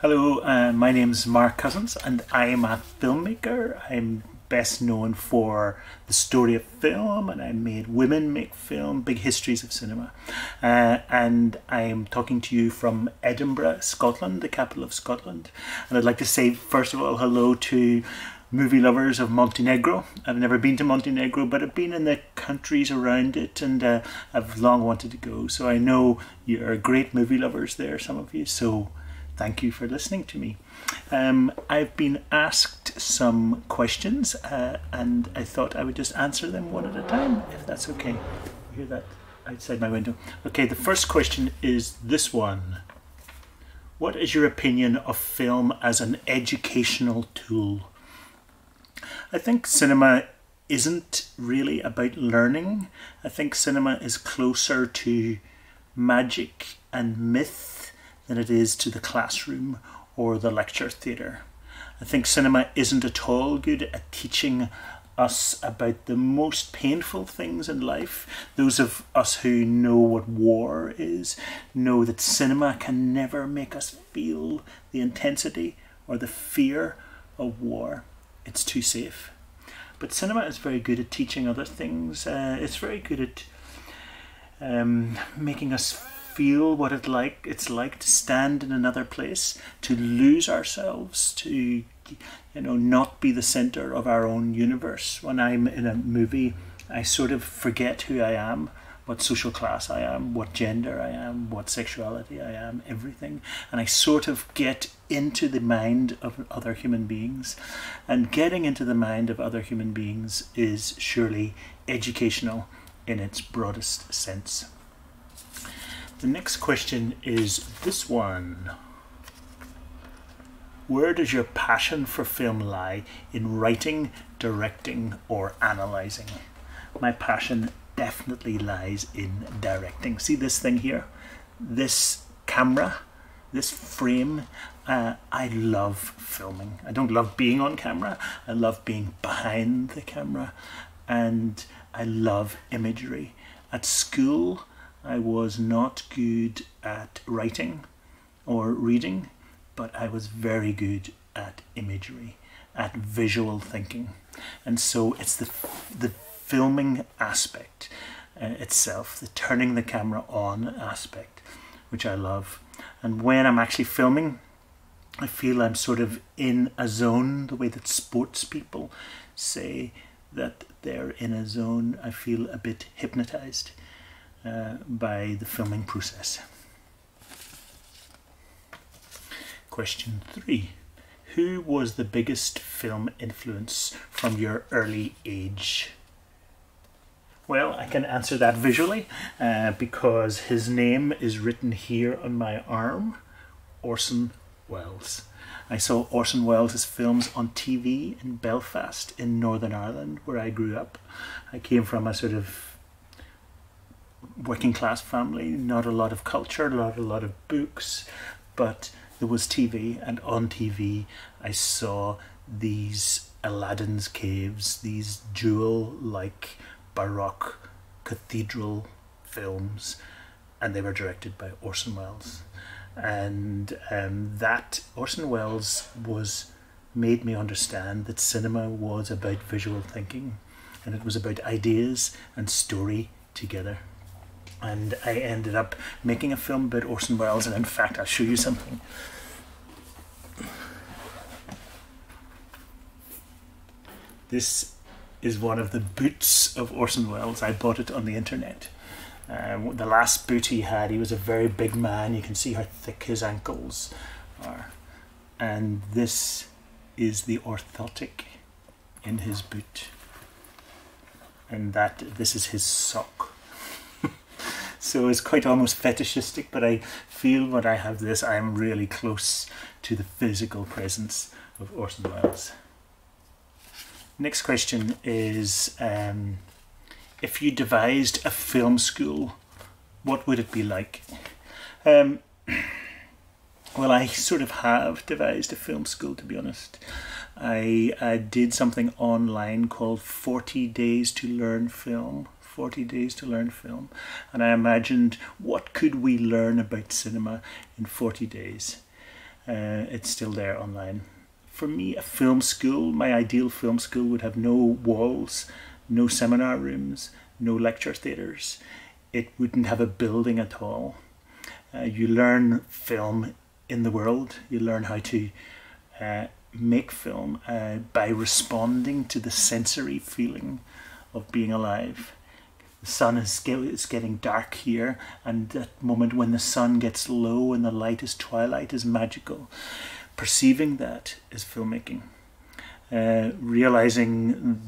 Hello, my name's Mark Cousins and I'm a filmmaker. I'm best known for the story of film, and I made Women Make Film, Big Histories of Cinema. And I'm talking to you from Edinburgh, Scotland, the capital of Scotland. And I'd like to say, first of all, hello to movie lovers of Montenegro. I've never been to Montenegro, but I've been in the countries around it, and I've long wanted to go. So I know you're great movie lovers there, some of you. So thank you for listening to me. I've been asked some questions and I thought I would just answer them one at a time, if that's okay. You hear that outside my window? Okay, the first question is this one. What is your opinion of film as an educational tool? I think cinema isn't really about learning. I think cinema is closer to magic and myth than it is to the classroom or the lecture theatre. I think cinema isn't at all good at teaching us about the most painful things in life. Those of us who know what war is know that cinema can never make us feel the intensity or the fear of war. It's too safe. But cinema is very good at teaching other things. It's very good at making us feel what it's like to stand in another place, to lose ourselves, to not be the center of our own universe. When I'm in a movie, I sort of forget who I am, what social class I am, what gender I am, what sexuality I am, everything. And I sort of get into the mind of other human beings. And getting into the mind of other human beings is surely educational in its broadest sense. The next question is this one. Where does your passion for film lie? In writing, directing, or analysing? My passion definitely lies in directing. See this thing here? This camera, this frame. I love filming. I don't love being on camera. I love being behind the camera. And I love imagery. At school, I was not good at writing or reading, but I was very good at imagery, at visual thinking. And so it's the filming aspect itself, the turning the camera on aspect, which I love. And when I'm actually filming, I feel I'm sort of in a zone, the way that sports people say that they're in a zone. I feel a bit hypnotized by the filming process. Question 3. Who was the biggest film influence from your early age? Well, I can answer that visually because his name is written here on my arm, Orson Welles. I saw Orson Welles' films on TV in Belfast in Northern Ireland, where I grew up. I came from a sort of working class family, not a lot of culture, not a lot of books, but there was TV, and on TV I saw these Aladdin's caves, these jewel-like Baroque cathedral films, and they were directed by Orson Welles. And that Orson Welles made me understand that cinema was about visual thinking, and it was about ideas and story together. And I ended up making a film about Orson Welles, and in fact I'll show you something. This is one of the boots of Orson Welles. I bought it on the internet. The last boot he had, he was a very big man. You can see how thick his ankles are. And this is the orthotic in his boot. And this is his sock. So it's quite almost fetishistic, but I feel when I have this, I'm really close to the physical presence of Orson Welles. Next question is, if you devised a film school, what would it be like? Well, I sort of have devised a film school, to be honest. I did something online called 40 Days to Learn Film. 40 Days to Learn Film. And I imagined, what could we learn about cinema in 40 days? It's still there online. For me, a film school, my ideal film school would have no walls, no seminar rooms, no lecture theatres. It wouldn't have a building at all. You learn film in the world. You learn how to make film by responding to the sensory feeling of being alive. The sun is getting dark here, and that moment when the sun gets low and the light is twilight is magical. Perceiving that is filmmaking. Realizing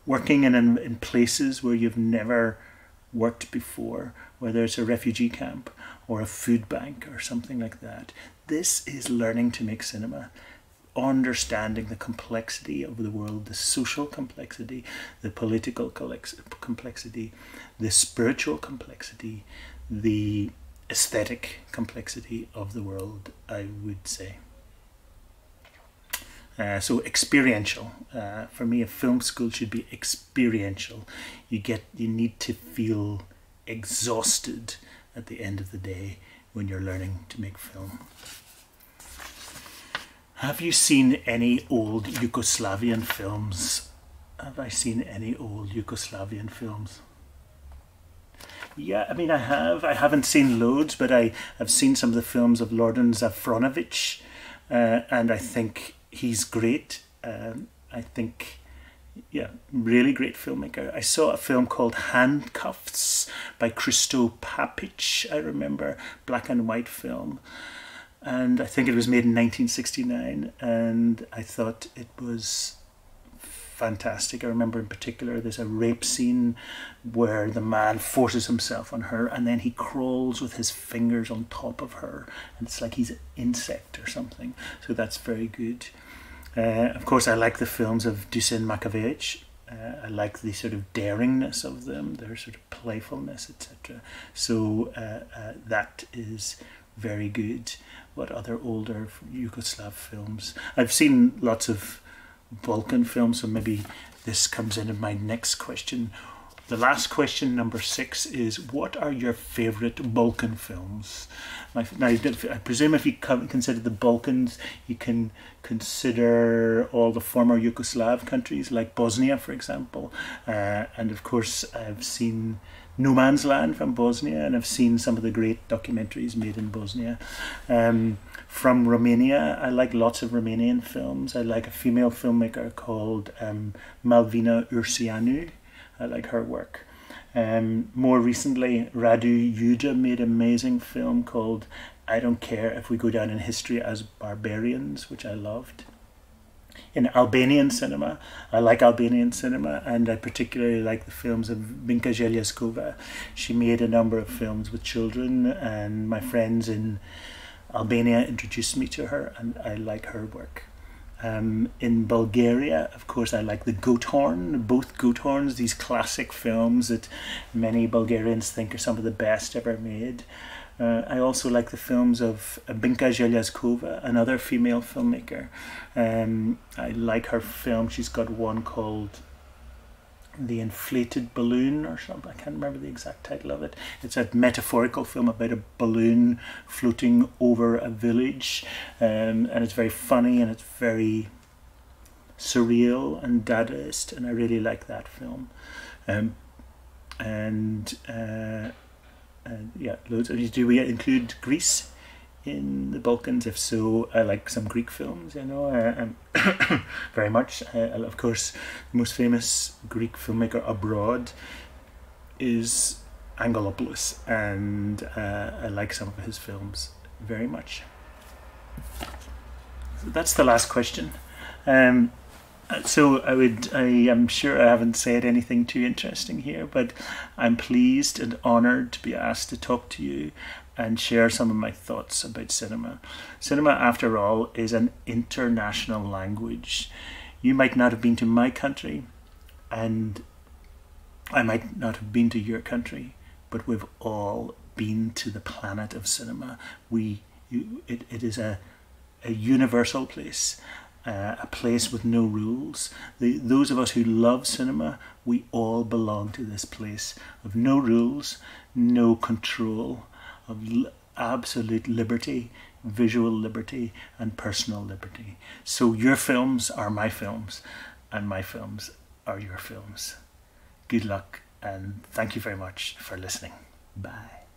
working in places where you've never worked before, whether it's a refugee camp or a food bank or something like that. This is learning to make cinema. Understanding the complexity of the world, the social complexity, the political complexity, the spiritual complexity, the aesthetic complexity of the world, I would say. So experiential. For me, a film school should be experiential. You need to feel exhausted at the end of the day when you're learning to make film. Have you seen any old Yugoslavian films? Have I seen any old Yugoslavian films? Yeah, I mean, I have. I haven't seen loads, but I have seen some of the films of Lordan Zafronovic, and I think he's great. I think, yeah, really great filmmaker. I saw a film called Handcuffs by Christo Papic, I remember, black and white film. And I think it was made in 1969, and I thought it was fantastic. I remember in particular there's a rape scene where the man forces himself on her and then he crawls with his fingers on top of her, and it's like he's an insect or something. So that's very good. Of course, I like the films of Dusan Makavejevic. I like the sort of daringness of them, their sort of playfulness, etc. So that is very good. What other older Yugoslav films? I've seen lots of Balkan films, so maybe this comes in my next question. The last question, number 6, is what are your favourite Balkan films? Now, I presume if you consider the Balkans, you can consider all the former Yugoslav countries, like Bosnia, for example. And of course, I've seen No Man's Land from Bosnia, and I've seen some of the great documentaries made in Bosnia. From Romania, I like lots of Romanian films. I like a female filmmaker called Malvina Urseanu. I like her work. More recently, Radu Juda made an amazing film called I Don't Care If We Go Down in History as Barbarians, which I loved. In Albanian cinema, I like Albanian cinema, and I particularly like the films of Vinka Jeljaskova. She made a number of films with children, and my friends in Albania introduced me to her, and I like her work. In Bulgaria, of course, I like the Goat Horn, both Goat Horns, these classic films that many Bulgarians think are some of the best ever made. I also like the films of Binka Jeljaskova, another female filmmaker. I like her film. She's got one called The Inflated Balloon or something. I can't remember the exact title of it. It's a metaphorical film about a balloon floating over a village, and it's very funny and it's very surreal and Dadaist, and I really like that film. Yeah, loads. Do we include Greece in the Balkans? If so, I like some Greek films, you know, very much. Of course, the most famous Greek filmmaker abroad is Angelopoulos, and I like some of his films very much. So that's the last question. So I am sure I haven't said anything too interesting here, but I'm pleased and honoured to be asked to talk to you and share some of my thoughts about cinema. Cinema, after all, is an international language. You might not have been to my country, and I might not have been to your country, but we've all been to the planet of cinema. It is a universal place. A place with no rules. Those of us who love cinema, we all belong to this place of no rules, no control, of absolute liberty visual liberty and personal liberty. So your films are my films, and my films are your films. Good luck, and thank you very much for listening. Bye.